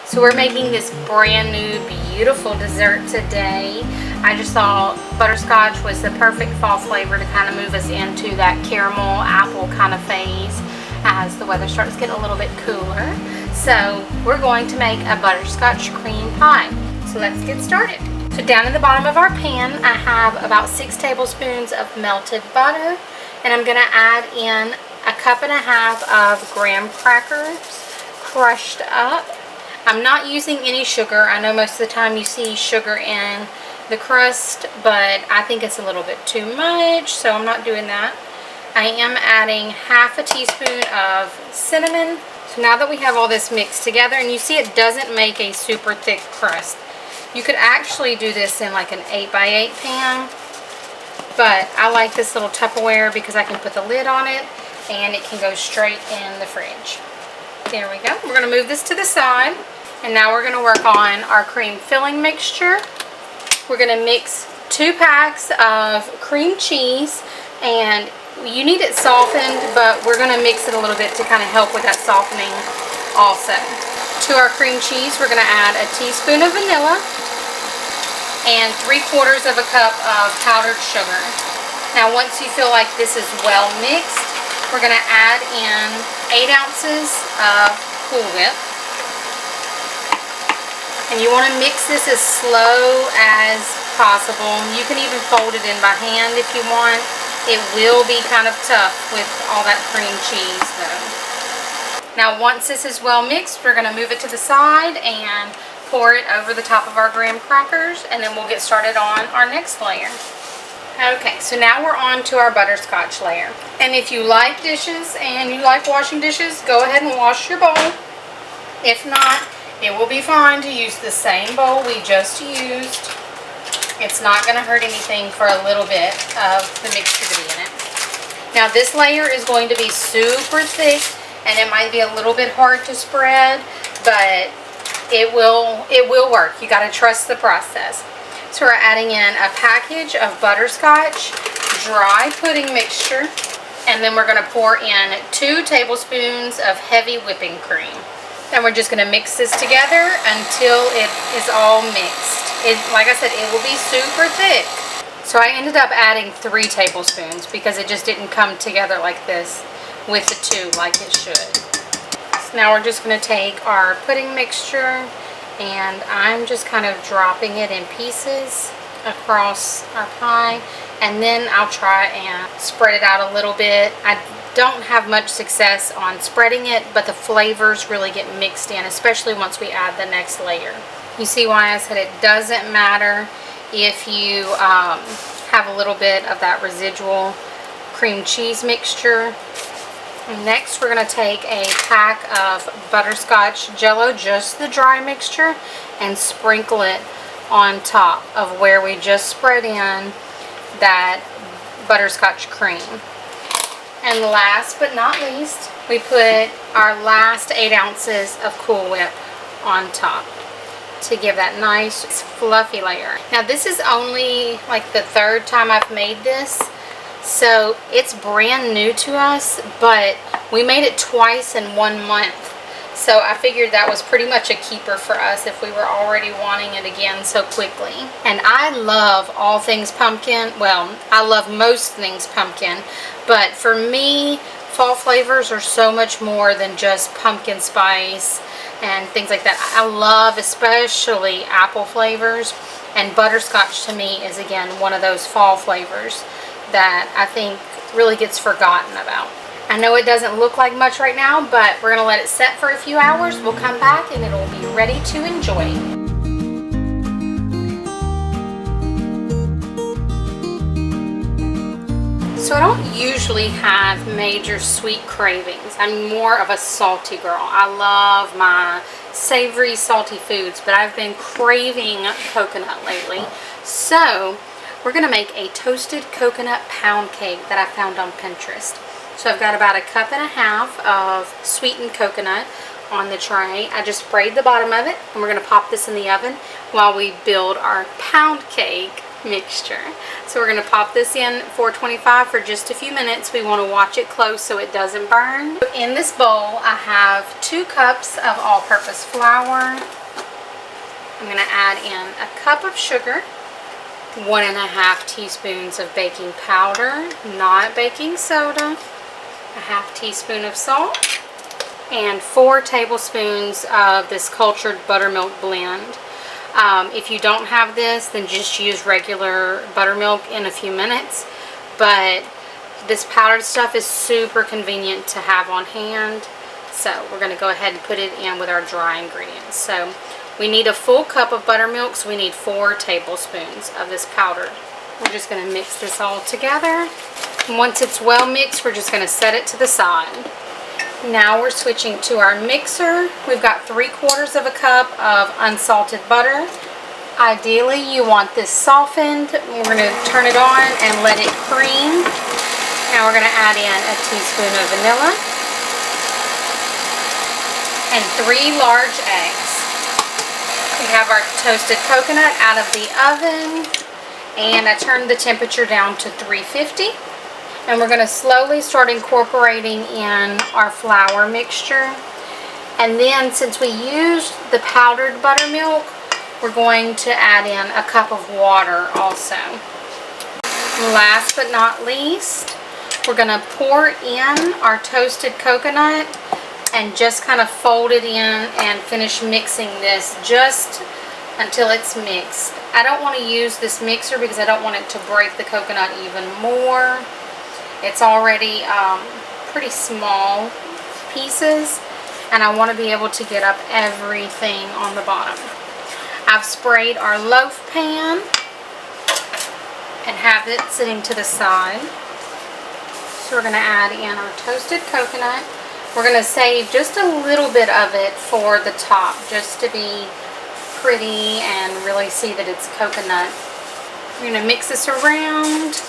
So we're making this brand new beautiful dessert today. I just thought butterscotch was the perfect fall flavor to kind of move us into that caramel apple kind of phase as the weather starts getting a little bit cooler. So we're going to make a butterscotch cream pie. So let's get started. So down in the bottom of our pan, I have about 6 tablespoons of melted butter, and I'm going to add in a cup and a half of graham crackers crushed up. I'm not using any sugar. I know most of the time you see sugar in the crust, but I think it's a little bit too much, so I'm not doing that. I am adding half a teaspoon of cinnamon. So now that we have all this mixed together, and you see it doesn't make a super thick crust. You could actually do this in like an 8x8 pan, but I like this little Tupperware because I can put the lid on it and it can go straight in the fridge. There we go. We're going to move this to the side, and now we're going to work on our cream filling mixture. We're going to mix 2 packs of cream cheese, and you need it softened, but we're going to mix it a little bit to kind of help with that softening also. To our cream cheese, we're going to add a teaspoon of vanilla and 3/4 of a cup of powdered sugar. Now once you feel like this is well mixed, we're going to add in 8 ounces of Cool Whip. And you want to mix this as slow as possible. You can even fold it in by hand if you want. It will be kind of tough with all that cream cheese though. Now once this is well mixed, we're going to move it to the side and pour it over the top of our graham crackers, and then we'll get started on our next layer. Okay, so now we're on to our butterscotch layer. And if you like dishes and you like washing dishes, go ahead and wash your bowl. If not, it will be fine to use the same bowl we just used. It's not going to hurt anything for a little bit of the mixture to be in it. Now this layer is going to be super thick, and it might be a little bit hard to spread, but it will work. You got to trust the process. So we're adding in a package of butterscotch dry pudding mixture, and then we're going to pour in 2 tablespoons of heavy whipping cream. And we're just going to mix this together until it is all mixed. Like I said, it will be super thick. So I ended up adding 3 tablespoons because it just didn't come together like this with the 2 like it should. So now we're just going to take our pudding mixture, and I'm just kind of dropping it in pieces across our pie, and then I'll try and spread it out a little bit. I don't have much success on spreading it, but the flavors really get mixed in, especially once we add the next layer. You see why I said it doesn't matter if you have a little bit of that residual cream cheese mixture. Next, we're going to take a pack of butterscotch jello, just the dry mixture, and sprinkle it on top of where we just spread in that butterscotch cream. And last but not least, we put our last 8 ounces of Cool Whip on top to give that nice fluffy layer. Now this is only like the 3rd time I've made this, so it's brand new to us, but we made it twice in 1 month. So I figured that was pretty much a keeper for us if we were already wanting it again so quickly. And I love all things pumpkin. Well, I love most things pumpkin, but for me, fall flavors are so much more than just pumpkin spice and things like that. I love especially apple flavors, and butterscotch to me is again one of those fall flavors that I think really gets forgotten about. I know it doesn't look like much right now, but we're going to let it set for a few hours. We'll come back and it'll be ready to enjoy. So I don't usually have major sweet cravings. I'm more of a salty girl. I love my savory, salty foods, but I've been craving coconut lately. So we're going to make a toasted coconut pound cake that I found on Pinterest. So I've got about a cup and a half of sweetened coconut on the tray. I just sprayed the bottom of it, and we're going to pop this in the oven while we build our pound cake mixture. So we're going to pop this in 425 for just a few minutes. We want to watch it close so it doesn't burn. In this bowl I have 2 cups of all-purpose flour, I'm going to add in a cup of sugar, 1½ teaspoons of baking powder, not baking soda, a ½ teaspoon of salt, and 4 tablespoons of this cultured buttermilk blend. If you don't have this, then just use regular buttermilk in a few minutes, but this powdered stuff is super convenient to have on hand. So we're going to go ahead and put it in with our dry ingredients. So we need a full cup of buttermilk, so we need 4 tablespoons of this powder. We're just going to mix this all together. And once it's well mixed, we're just going to set it to the side. Now we're switching to our mixer. We've got 3/4 of a cup of unsalted butter. Ideally, you want this softened. We're going to turn it on and let it cream. Now we're going to add in a teaspoon of vanilla and 3 large eggs. We have our toasted coconut out of the oven, and I turned the temperature down to 350. And we're going to slowly start incorporating in our flour mixture. And then, since we used the powdered buttermilk, we're going to add in a cup of water also. Last but not least, we're going to pour in our toasted coconut and just kind of fold it in and finish mixing this just until it's mixed. I don't want to use this mixer because I don't want it to break the coconut even more. It's already pretty small pieces, and I want to be able to get up everything on the bottom. I've sprayed our loaf pan and have it sitting to the side. So we're going to add in our toasted coconut. We're going to save just a little bit of it for the top, just to be pretty and really see that it's coconut. We're going to mix this around,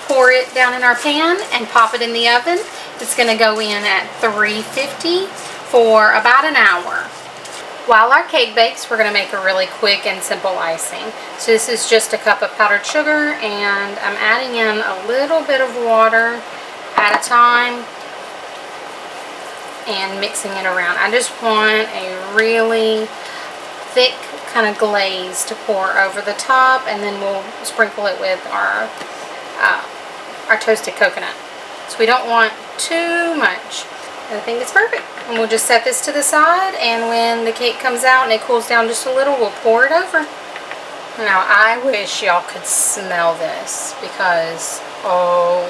pour it down in our pan, and pop it in the oven. It's going to go in at 350 for about an hour. While our cake bakes, we're going to make a really quick and simple icing. So this is just a cup of powdered sugar, and I'm adding in a little bit of water at a time and mixing it around. I just want a really thick kind of glaze to pour over the top, and then we'll sprinkle it with our toasted coconut. So we don't want too much. I think it's perfect. And we'll just set this to the side, and when the cake comes out and it cools down just a little, we'll pour it over. Now I wish y'all could smell this, because oh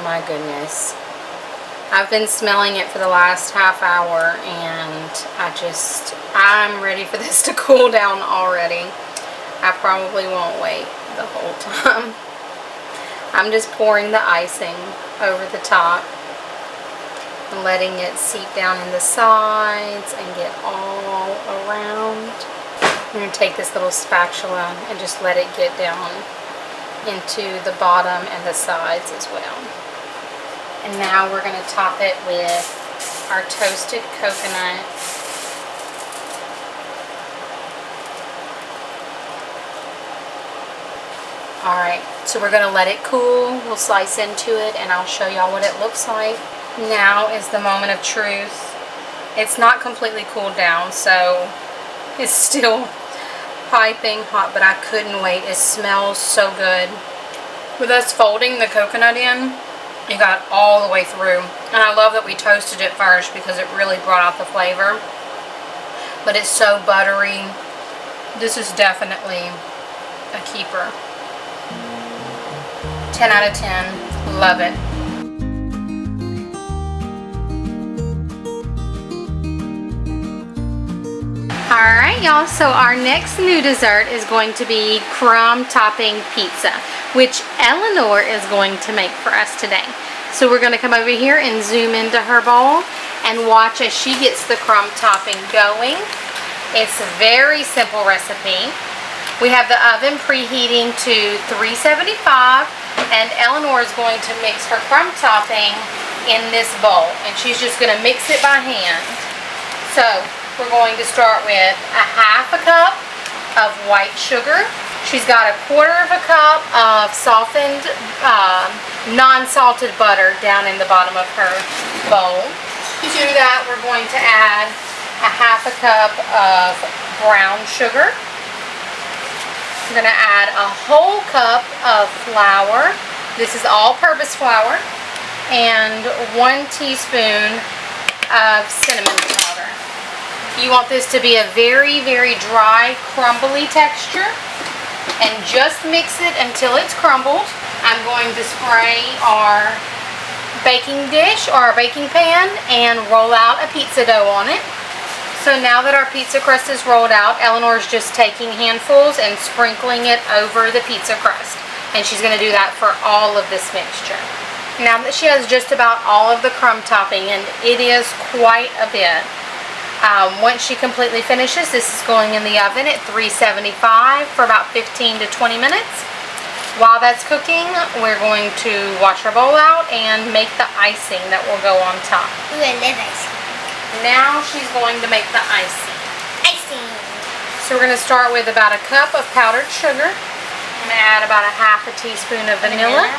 my goodness, I've been smelling it for the last half hour, and I'm ready for this to cool down already. I probably won't wait the whole time. I'm just pouring the icing over the top and letting it seep down in the sides and get all around. I'm going to take this little spatula and just let it get down into the bottom and the sides as well. And now we're going to top it with our toasted coconut. Alright, so we're going to let it cool. We'll slice into it and I'll show y'all what it looks like. Now is the moment of truth. It's not completely cooled down, so it's still piping hot, but I couldn't wait. It smells so good. With us folding the coconut in, it got all the way through. And I love that we toasted it first because it really brought out the flavor. But it's so buttery. This is definitely a keeper. 10 out of 10. Love it. Alright y'all, so our next new dessert is going to be crumb topping pizza, which Eleanor is going to make for us today. So we're going to come over here and zoom into her bowl and watch as she gets the crumb topping going. It's a very simple recipe. We have the oven preheating to 375, and Eleanor is going to mix her crumb topping in this bowl, and she's just going to mix it by hand. So we're going to start with a ½ cup of white sugar. She's got a ¼ cup of softened, non-salted butter down in the bottom of her bowl. To that, we're going to add a ½ cup of brown sugar. I'm going to add a whole cup of flour. This is all-purpose flour. And 1 teaspoon of cinnamon powder. You want this to be a very, very dry, crumbly texture. And just mix it until it's crumbled. I'm going to spray our baking dish or our baking pan and roll out a pizza dough on it. So now that our pizza crust is rolled out, Eleanor's just taking handfuls and sprinkling it over the pizza crust. And she's going to do that for all of this mixture. Now that she has just about all of the crumb topping, and it is quite a bit, once she completely finishes, this is going in the oven at 375 for about 15 to 20 minutes. While that's cooking, we're going to wash our bowl out and make the icing that will go on top. Ooh, I love icing. Now she's going to make the icing. Icing. So we're going to start with about a cup of powdered sugar. I'm going to add about a half a teaspoon of vanilla.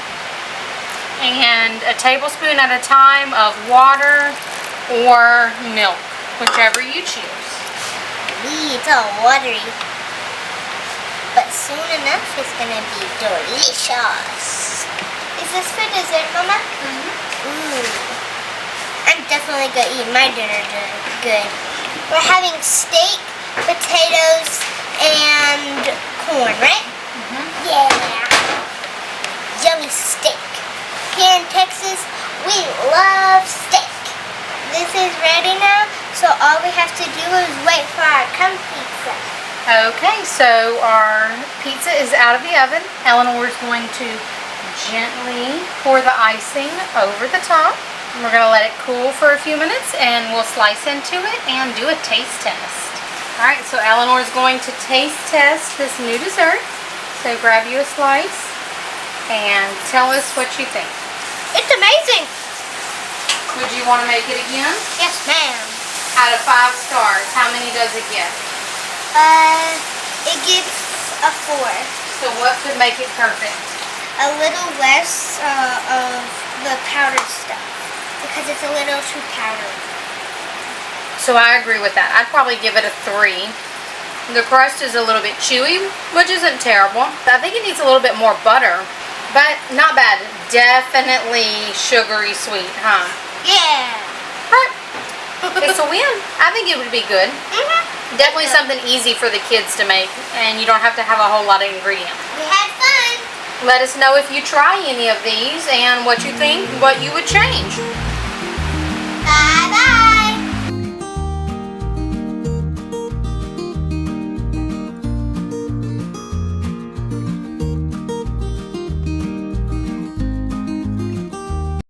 And a tablespoon at a time of water or milk, whichever you choose. It's all watery. But soon enough it's going to be delicious. Is this for dessert, Mama? Ooh. I'm definitely going to eat my dinner good. We're having steak, potatoes, and corn, right? Yeah. Yummy steak. Here in Texas, we love steak. This is ready now, so all we have to do is wait for our crumb pizza. Okay, so our pizza is out of the oven. Eleanor is going to gently pour the icing over the top. We're going to let it cool for a few minutes and we'll slice into it and do a taste test. Alright, so Eleanor is going to taste test this new dessert. So grab you a slice and tell us what you think. It's amazing! Would you want to make it again? Yes, ma'am. Out of 5 stars, how many does it get? It gives a 4. So what could make it perfect? A little less of the powdered stuff. Because it's a little too powdery. So I agree with that. I'd probably give it a 3. The crust is a little bit chewy, which isn't terrible. I think it needs a little bit more butter, but not bad. Definitely sugary sweet, huh? Yeah. But it's a win. I think it would be good. Definitely something easy for the kids to make, and you don't have to have a whole lot of ingredients. We had fun. Let us know if you try any of these and what you think, what you would change. Bye.